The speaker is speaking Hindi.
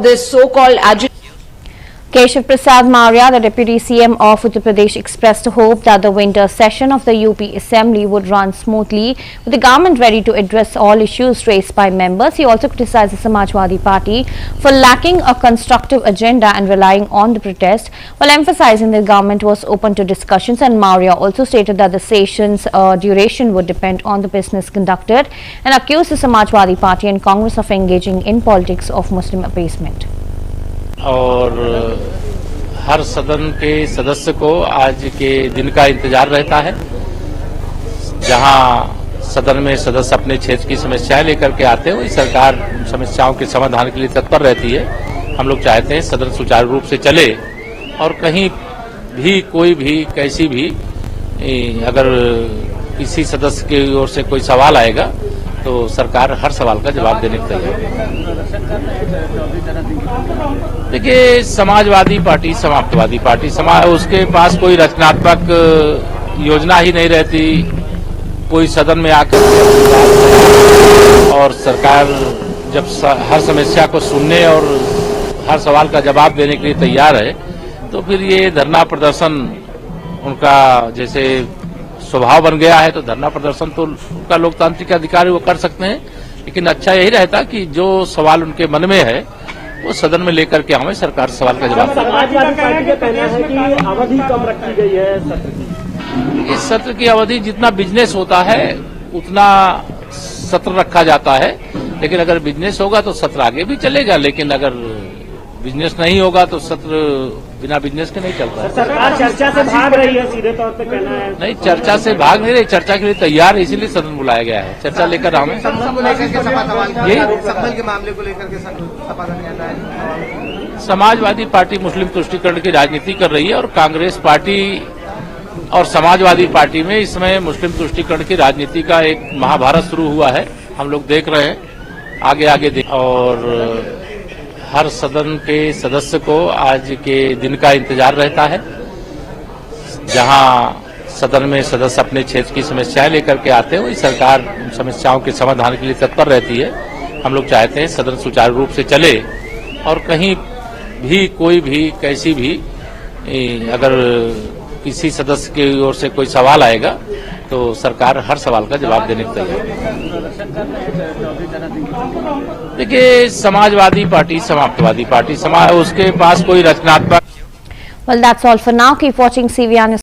This so-called agitation. Keshav Prasad Maurya, the Deputy CM of Uttar Pradesh, expressed hope that the winter session of the UP Assembly would run smoothly, with the government ready to address all issues raised by members. He also criticized the Samajwadi Party for lacking a constructive agenda and relying on the protest, while emphasizing the government was open to discussions. And Maurya also stated that the session's duration would depend on the business conducted, and accused the Samajwadi Party and Congress of engaging in politics of Muslim appeasement. और हर सदन के सदस्य को आज के दिन का इंतजार रहता है, जहां सदन में सदस्य अपने क्षेत्र की समस्याएं लेकर के आते हैं, वही सरकार समस्याओं के समाधान के लिए तत्पर रहती है। हम लोग चाहते हैं सदन सुचारू रूप से चले और कहीं भी कोई भी कैसी भी अगर किसी सदस्य की ओर से कोई सवाल आएगा तो सरकार हर सवाल का जवाब देने के तैयार है। देखिए, समाजवादी पार्टी समाप्तवादी पार्टी उसके पास कोई रचनात्मक योजना ही नहीं रहती। कोई सदन में आकर और सरकार जब हर समस्या को सुनने और हर सवाल का जवाब देने के लिए तैयार है, तो फिर ये धरना प्रदर्शन उनका जैसे स्वभाव बन गया है, तो धरना प्रदर्शन तो उनका लोकतांत्रिक अधिकार है, वो कर सकते हैं। लेकिन अच्छा यही रहता कि जो सवाल उनके मन में है वो सदन में लेकर के हमें सरकार सवाल का जवाब। समाजवादी पार्टी का कहना है कि अवधि कम रखी गई है सत्र की। इस सत्र की अवधि जितना बिजनेस होता है उतना सत्र रखा जाता है, लेकिन अगर बिजनेस होगा तो सत्र आगे भी चलेगा, लेकिन अगर बिजनेस नहीं होगा तो सत्र बिना बिजनेस के नहीं चलता है। सरकार चर्चा से भाग रही है, सीधे तौर पे कहना है। नहीं, चर्चा से भाग नहीं रही, चर्चा के लिए तैयार है, इसीलिए सदन बुलाया गया है। चर्चा लेकर हमें समाजवादी पार्टी मुस्लिम तुष्टीकरण की राजनीति कर रही है और कांग्रेस पार्टी और समाजवादी पार्टी में इस समय मुस्लिम तुष्टीकरण की राजनीति का एक महाभारत शुरू हुआ है। हम लोग देख रहे हैं, आगे आगे और हर सदन के सदस्य को आज के दिन का इंतजार रहता है, जहां सदन में सदस्य अपने क्षेत्र की समस्याएं लेकर के आते हैं, वही सरकार समस्याओं के समाधान के लिए तत्पर रहती है। हम लोग चाहते हैं सदन सुचारू रूप से चले और कहीं भी कोई भी कैसी भी अगर किसी सदस्य की ओर से कोई सवाल आएगा तो सरकार हर सवाल का जवाब देने के तैयार है। देखिए, समाजवादी पार्टी समाप्तवादी पार्टी उसके पास कोई रचनात्मक। Well, that's all for now. Keep watching CVR News.